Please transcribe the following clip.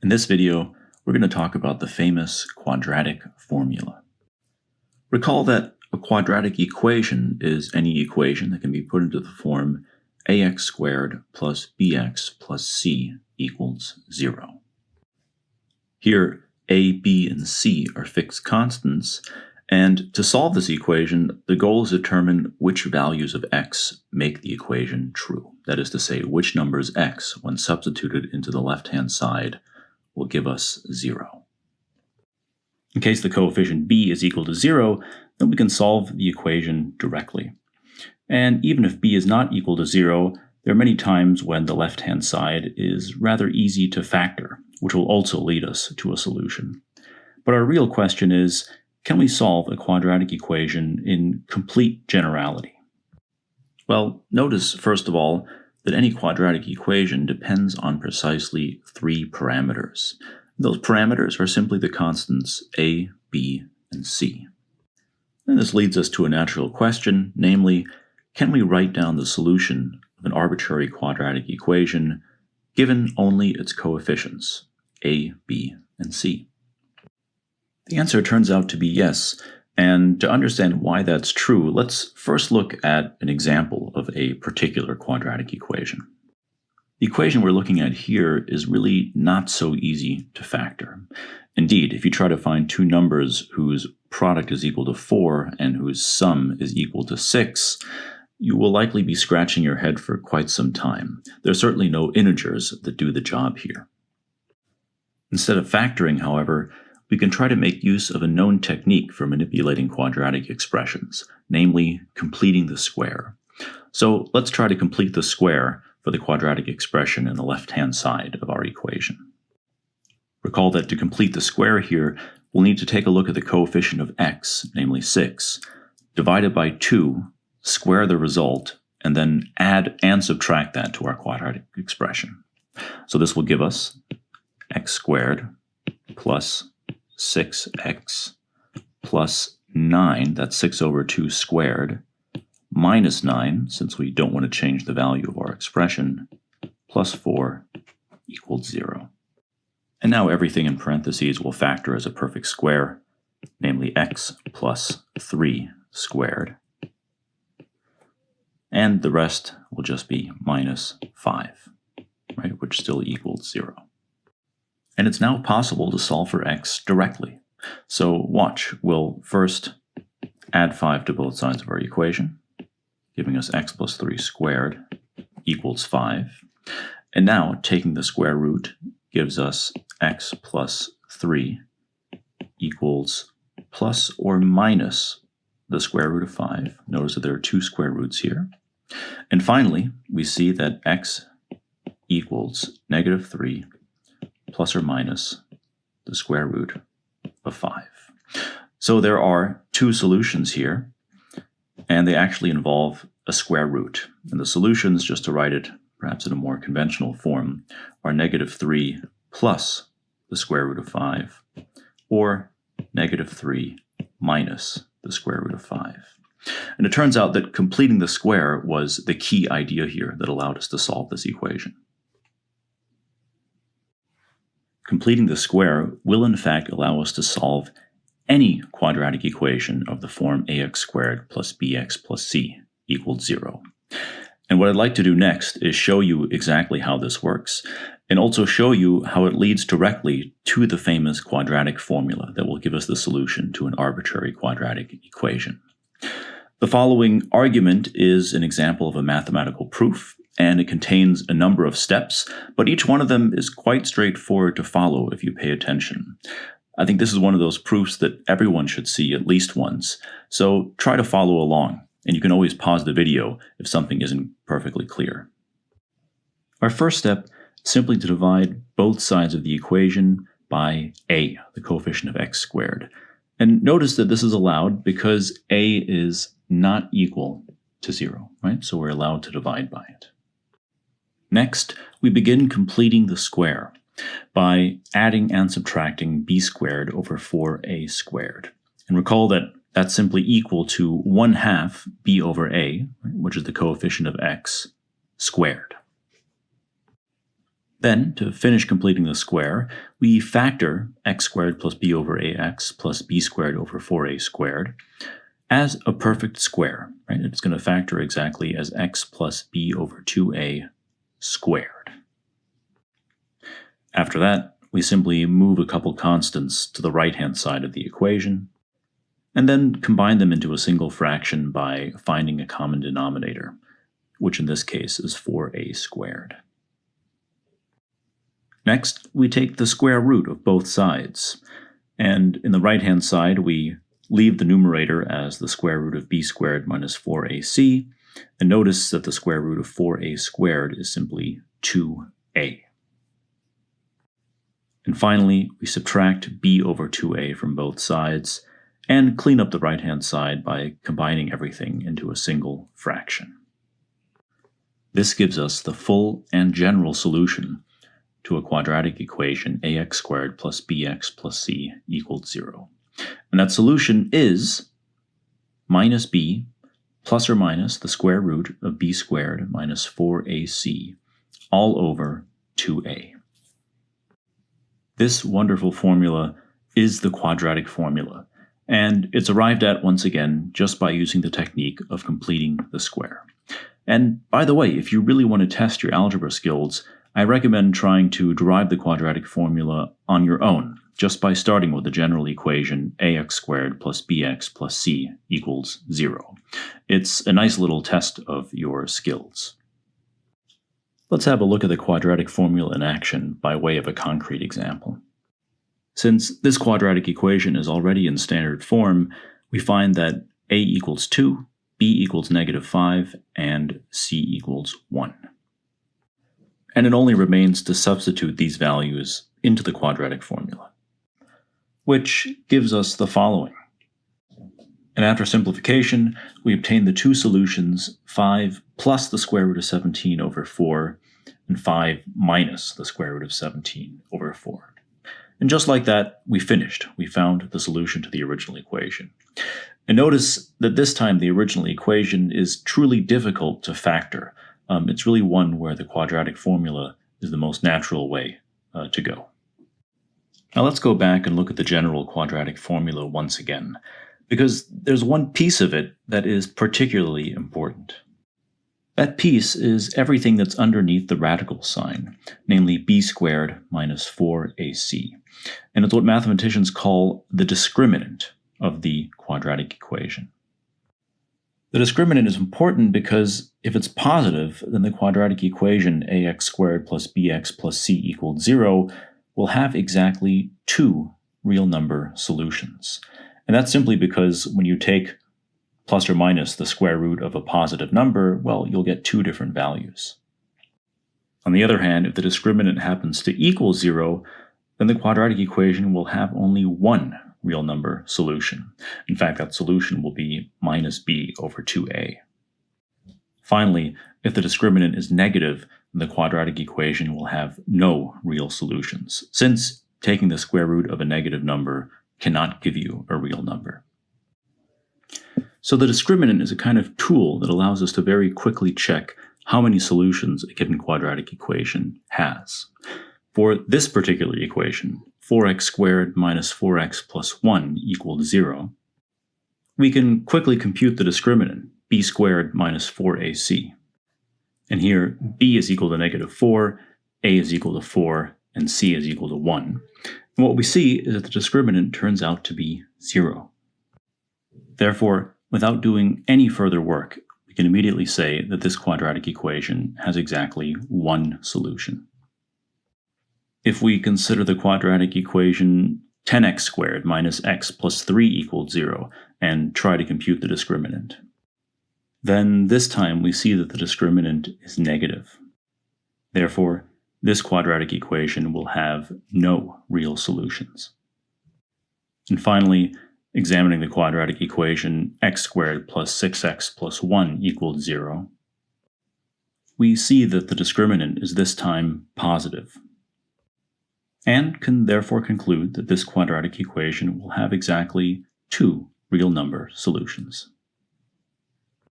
In this video, we're going to talk about the famous quadratic formula. Recall that a quadratic equation is any equation that can be put into the form ax squared plus bx plus c equals 0. Here, a, b, and c are fixed constants, and to solve this equation, the goal is to determine which values of x make the equation true. That is to say, which numbers x, when substituted into the left-hand side, will give us 0. In case the coefficient b is equal to 0, then we can solve the equation directly. And even if b is not equal to 0, there are many times when the left-hand side is rather easy to factor, which will also lead us to a solution. But our real question is, can we solve a quadratic equation in complete generality? Well, notice, first of all, that any quadratic equation depends on precisely 3 parameters. Those parameters are simply the constants a, b, and c. And this leads us to a natural question, namely, can we write down the solution of an arbitrary quadratic equation given only its coefficients, a, b, and c? The answer turns out to be yes, and to understand why that's true, let's first look at an example of a particular quadratic equation. The equation we're looking at here is really not so easy to factor. Indeed, if you try to find two numbers whose product is equal to 4 and whose sum is equal to 6, you will likely be scratching your head for quite some time. There are certainly no integers that do the job here. Instead of factoring, however, we can try to make use of a known technique for manipulating quadratic expressions, namely completing the square. So let's try to complete the square for the quadratic expression in the left-hand side of our equation. Recall that to complete the square here, we'll need to take a look at the coefficient of x, namely 6, divide it by 2, square the result, and then add and subtract that to our quadratic expression. So this will give us x squared plus 6x plus 9, that's 6 over 2 squared, minus 9, since we don't want to change the value of our expression, plus 4 equals 0. And now everything in parentheses will factor as a perfect square, namely x plus 3 squared. And the rest will just be minus 5, right, which still equals 0. And it's now possible to solve for x directly. So watch, we'll first add 5 to both sides of our equation, giving us x plus 3 squared equals 5. And now taking the square root gives us x plus 3 equals plus or minus the square root of 5. Notice that there are 2 square roots here. And finally, we see that x equals negative 3 plus or minus the square root of 5. So there are 2 solutions here, and they actually involve a square root. And the solutions, just to write it perhaps in a more conventional form, are negative 3 plus the square root of 5, or negative 3 minus the square root of 5. And it turns out that completing the square was the key idea here that allowed us to solve this equation. Completing the square will in fact allow us to solve any quadratic equation of the form ax squared plus bx plus c equals 0. And what I'd like to do next is show you exactly how this works, and also show you how it leads directly to the famous quadratic formula that will give us the solution to an arbitrary quadratic equation. The following argument is an example of a mathematical proof, and it contains a number of steps, but each one of them is quite straightforward to follow if you pay attention. I think this is one of those proofs that everyone should see at least once, so try to follow along, and you can always pause the video if something isn't perfectly clear. Our first step is simply to divide both sides of the equation by a, the coefficient of x squared. And notice that this is allowed because a is not equal to 0, right? So we're allowed to divide by it. Next, we begin completing the square by adding and subtracting b squared over 4a squared. And recall that that's simply equal to 1/2 b over a, which is the coefficient of x, squared. Then, to finish completing the square, we factor x squared plus b over ax plus b squared over 4a squared as a perfect square. Right? It's going to factor exactly as x plus b over 2a squared. After that, we simply move a couple constants to the right-hand side of the equation, and then combine them into a single fraction by finding a common denominator, which in this case is 4a squared. Next, we take the square root of both sides, and in the right-hand side we leave the numerator as the square root of b squared minus 4ac, and notice that the square root of 4a squared is simply 2a. And finally, we subtract b over 2a from both sides, and clean up the right-hand side by combining everything into a single fraction. This gives us the full and general solution to a quadratic equation ax squared plus bx plus c equals 0. And that solution is minus b plus or minus the square root of b squared minus 4ac all over 2a. This wonderful formula is the quadratic formula, and it's arrived at once again just by using the technique of completing the square. And by the way, if you really want to test your algebra skills, I recommend trying to derive the quadratic formula on your own, just by starting with the general equation ax squared plus bx plus c equals 0. It's a nice little test of your skills. Let's have a look at the quadratic formula in action by way of a concrete example. Since this quadratic equation is already in standard form, we find that a equals 2, b equals -5, and c equals 1. And it only remains to substitute these values into the quadratic formula, which gives us the following. And after simplification, we obtain the two solutions, 5 plus the square root of 17 over 4, and 5 minus the square root of 17 over 4. And just like that, we finished. We found the solution to the original equation. And notice that this time the original equation is truly difficult to factor. It's really one where the quadratic formula is the most natural way to go. Now let's go back and look at the general quadratic formula once again, because there's one piece of it that is particularly important. That piece is everything that's underneath the radical sign, namely b squared minus 4ac. And it's what mathematicians call the discriminant of the quadratic equation. The discriminant is important because if it's positive, then the quadratic equation ax squared plus bx plus c equals 0 will have exactly two real number solutions. And that's simply because when you take plus or minus the square root of a positive number, well, you'll get two different values. On the other hand, if the discriminant happens to equal 0, then the quadratic equation will have only one real number solution. In fact, that solution will be minus b over 2a. Finally, if the discriminant is negative, then the quadratic equation will have no real solutions, since taking the square root of a negative number cannot give you a real number. So the discriminant is a kind of tool that allows us to very quickly check how many solutions a given quadratic equation has. For this particular equation, 4x squared minus 4x plus 1 equals 0, we can quickly compute the discriminant, b squared minus 4ac. And here, b is equal to -4, a is equal to 4, and c is equal to 1. And what we see is that the discriminant turns out to be 0. Therefore, without doing any further work, we can immediately say that this quadratic equation has exactly one solution. If we consider the quadratic equation 10x squared minus x plus 3 equals 0 and try to compute the discriminant, then this time we see that the discriminant is negative. Therefore, this quadratic equation will have no real solutions. And finally, examining the quadratic equation x squared plus 6x plus 1 equals 0, we see that the discriminant is this time positive, and can therefore conclude that this quadratic equation will have exactly two real number solutions.